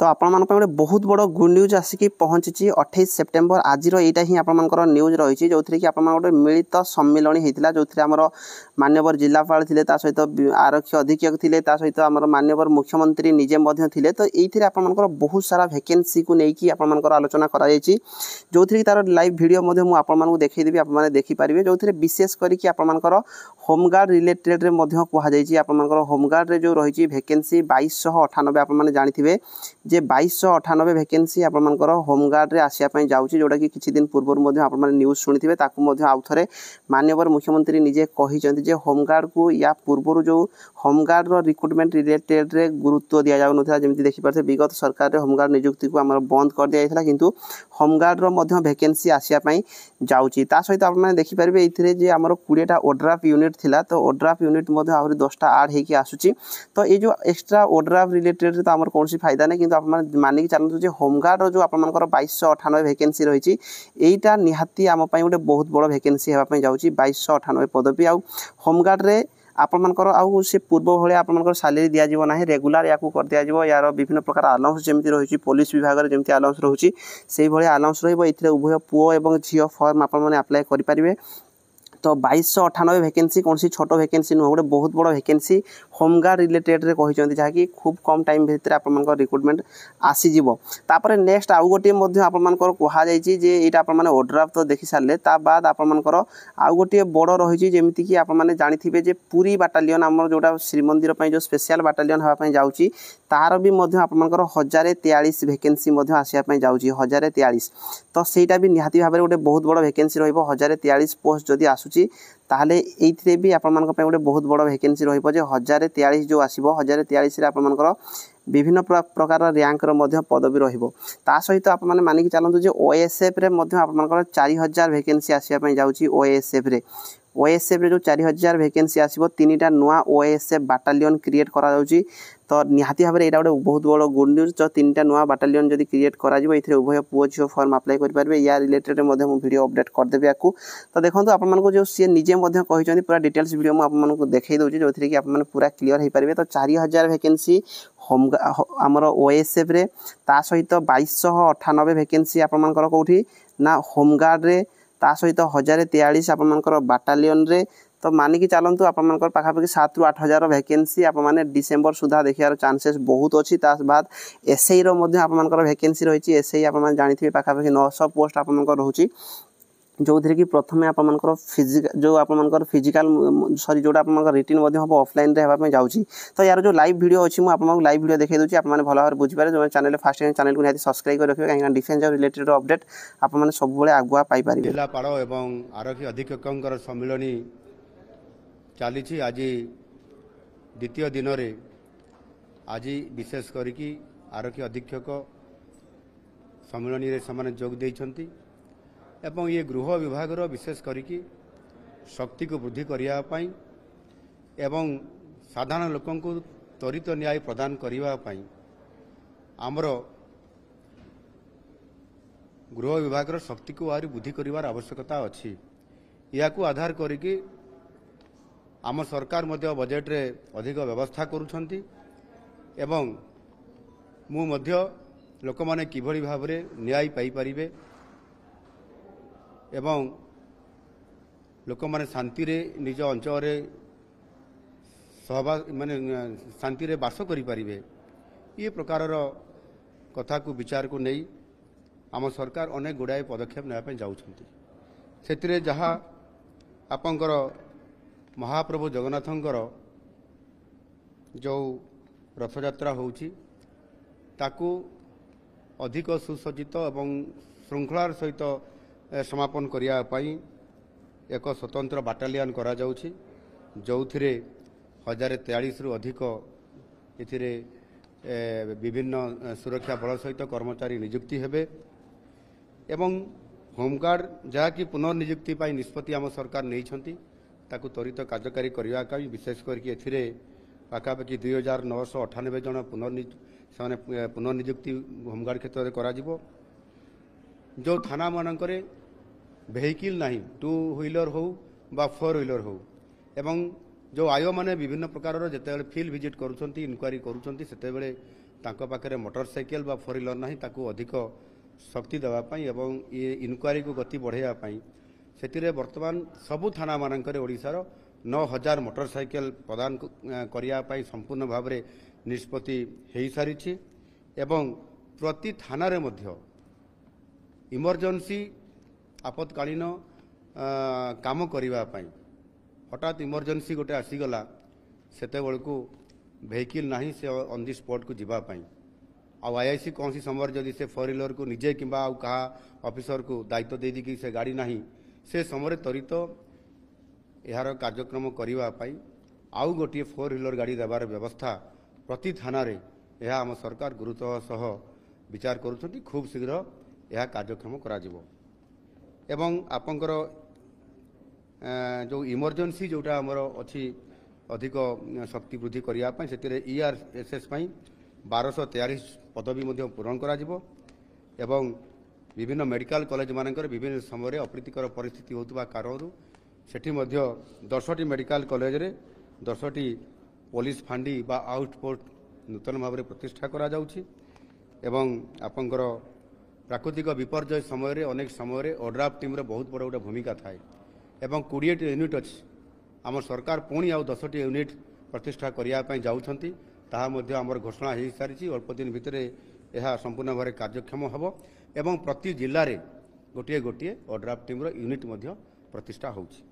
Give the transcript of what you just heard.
तो आपण गोटे बहुत बड़ गुड न्यूज आसिक पहुँची 28 सेप्टेम्बर आज यहाँ ही आपर न्यूज रही जो थी कि आप गोटे मिलित सम्मिलन होता जो थी आम मान्यवर जिलापाल थे सहित आरक्षी अधीक्षक थे सहित आम मान्यवर मुख्यमंत्री निजे थे तो ये आपर बहुत सारा वैकेंसी को लेकिन आपर आलोचना कर जो थी तार लाइव भिडियो मुझे देखईदेवी आपने देखिपारे जो थी विशेष करके आपर होमगार्ड रिलेटेड कहुई आपर होमगार्ड जो रही वैकेंसी 2298 आपने जानते जे 2298 वैकेंसी आपर होमगार्ड आसापी जाऊँगी जोटा कि किसी दिन पूर्व आप न्यूज शुणी आउ थे मान्यवर मुख्यमंत्री निजे कहते होमगार्ड को या पूर्व जो होमगार्ड रिक्रुटमेंट रिलेटेड रे गुरुत्व दि जाऊना जमी देखिपारे विगत सरकार होमगार्ड नियुक्ति को आम बंद कर दिया जाता किंतु होमगार्ड वैकेंसी आसापी जाऊँगी सहित आपने देखिपारे ये आम 20टा ओड्राफ यूनिट थिला तो ओड्राफ यूनिट आहरी 10टा आड होगी आसूची तो ये जो एक्सट्रा ओड्राफ रिलेटेड तो आम कौन फायदा नहीं किंतु आप मानिक चलते होमगार्ड जो आपर 2298 वैकेंसी रही यहीटा निहाती आम गोटे बहुत बड़ वैकेंसी होगापी जाऊँगी 2298 पदवी आउ होमगार्ड रे आपर आउ से पूर्व भाई आपर सालेरी दिज्व ना रेगुलार या कर दिज्व यार विभिन्न प्रकार आलाउंस जमी रही पुलिस विभाग में जमी आलाउंस रोचे से भाई आलाउंस रुभय पुओ और झील फर्म आपने अप्लाई करेंगे तो 2298 वैकेंसी कौन सी छोट वैकेंसी नुह गोटे बहुत बड़ वैकेंसी होमगार्ड रिलेटेड रे कहते जहाँकि खूब कम टाइम भितर आप रिक्रुटमेंट आसीज तापर नेक्स्ट आउ गोटे आपर कहुई जे ये आपने ओड्राफ तो देखी सारे बाद आपर आउ गोटे बड़ रही जमीती कि आपने जानते जे पुरी बाटालियन आम जोटा श्रीमंदिर जो स्पेशल बाटालियन हाँपाई जाऊँगी तार भी आपर 1043 वैकेंसी आसापी जाऊँगी 1043 तो सहीटा भी निहाती भाव में गोटे बहुत बड़ वैकेंसी रही पोस्ट जदि आसूची ताहले ये भी आपण गोटे बहुत बड़ वैकेंसी रही 1043 जो आसो 1043 आपर विभिन्न प्रकार रैंक पदवी रहा सहित आप मानिक चलते जो ओएसएफ रे आपर 4000 वैकेंसी आसापी जाऊँगी ओएसएफ रे जो 4000 वैकेंसी आसो 3टा नुआ ओएसएफ बाटालियन क्रिएट करा तो निहाती भाव में यहाँ गोटे बहुत बड़ गुड न्यूज तो 3टा नुआ बाटालियन जब क्रिएट करा उभय पुओ झील फर्म अप्लाई करेंगे या रिलेटेड वीडियो अपडेट करदेवी आपको तो देखो आपको जो सी निजे कहते पूरा डिटेल्स वीडियो मुझे देखई दूसरी जो थी कि आप पूरा क्लीयर हो पारे तो 4000 वैकेंसी होम आमर ओएसएफ रे ता सहित 2298 वैकेंसी आपर कौटी ना होमगार्ड रे ता सहित 1043 आपर बाटालियन रे तो मानिक चलतु आपर पाखापाखि 7 ରୁ 8 हजार वैकेंसी आप डिसेम्बर सुधा देखार चांसेस बहुत अच्छी बाद एसआई आपर वैकेंसी रही एसआई आप जानते पाखापाखि 900 पोस्ट आपर रोचे जो थी कि प्रथम आपर जो आपर फिजिकाल सरी जो आप रिटिन हम ऑफलाइन रे जाऊँगी तो यार जो लाइव वीडियो अच्छी मुझे लाइव वीडियो देखई दूसरी आपने भल भाव बुझीपारे जो चैनल फास्ट चैनल को निहाती सब्सक्राइब कर रखिए कहीं डिफेन्स रिलेटेड अपडेट आपने सब आगुआ पाइपर जिलापाल और आरक्षी अधीक्षक सम्मिलनी चली आज द्वितीय दिन रे आज विशेष करिकी आरक्षी अधीक्षक सम्मिलनी रे समान जोग देइछंती एवं ये गृह विभाग विशेष करिकी शक्ति को वृद्धि करने एवं साधारण लोकों को त्वरित न्याय प्रदान करने आमर गृह विभाग शक्ति को आहरी वृद्धि कर आवश्यकता अच्छी या आधार करिकी आम सरकार मध्य बजेट रे अधिक व्यवस्था करुछंती एवं मु मध्य लोक माने किभली भाव रे न्याय पाई परिबे एवं लोक माने शांति रे निज अंचल रे सहभाग माने शांति रे बास करि परिबे ये प्रकार कथा को विचार को नहीं आम सरकार अनेक गुड़ाए पदक्षेप नापे जाउछंती सेतिरे जहाँ आपंकर महाप्रभु जगन्नाथंकर जो रथयात्रा होउची ताकू अधिक सुसज्जित एवं श्रृंखलार सहित समापन करने एक स्वतंत्र बाटालियन करा जाउची जो थिरे 1043 रु अधिक इथिरे विभिन्न सुरक्षा बल सहित कर्मचारी नियुक्ति हेबे एवं होमगार्ड जहाँकि पुनर्नियुक्ति निष्पत्ति आम सरकार नहीं ताकू त्वरित कार्यकारी करने विशेष करके पाखापाखि 2998 जन पुनर्नियुक्ति होमगार्ड क्षेत्र में करा जो थाना मानक वेहिकल ना 2 व्हीलर हो बा 4 व्हीलर हो एवं जो आयो माने विभिन्न प्रकार जिते फील्ड विजिट करुँच इनक्वारी करुँच तांको पाखरे मोटरसाइकेल बा 4 व्हीलर नहीं ताकू अधिक शक्ति देवाई एवं ये इनक्वारी को गति बढ़ावाई से बर्तमान सबू थाना मानकर ओडिशार 9000 मोटरसाइकेल प्रदान करने संपूर्ण भाव में निष्पत्ति हो सारी एवं प्रति थाना रे मध्य इमरजेंसी आपतकालीन काम करने हठात इमरजेंसी गोटे आसीगला सेते बेलू वेहिकल नहीं से ऑन दी स्पॉट को जीवाई आईआईसी कौन सी समय जदि से 4 व्हीलर को निजे कि कहा ऑफिसर को दायित्व दे दी कि से गाड़ी नहीं से समय त्वरित यार कार्यक्रम करने आउ गोटे 4 व्हीलर गाड़ी देवार व्यवस्था प्रति थाना रे यह आम सरकार गुरुत्व सह विचार करुछंती खूब शीघ्र यह कार्यक्रम करा जिवो एवं आपंकर जो इमरजेंसी जोटा आमर अच्छी अधिक शक्ति वृद्धि करने से ERSS 1243 पदवी पूरण करा जिवो एवं विभिन्न मेडिकल कॉलेज मानकर विभिन्न समय अप्रीतिकर परिस्थिति होता कारण सेठी 10टी मेडिकल कॉलेज रे 10टी पुलिस फांडी बा आउटपोस्ट नूतन भाव में प्रतिष्ठा करा जाउछि एवं आपंकर प्राकृतिक विपर्यय समय अनेक समय ओड्राफ टीम रे बहुत बड़ गोटे भूमिका थाए एवं 20टी यूनिट अच्छी आम सरकार पुणी आउ 10टी यूनिट प्रतिष्ठा करने जाउछंती ताहा मध्य आमर घोषणा हो सारी अल्प दिन भितर यह संपूर्ण भाव कार्यक्षम हम एवं प्रति जिले में गोटे गोटे ओड्राफ टीम यूनिट प्रतिष्ठा होउछि।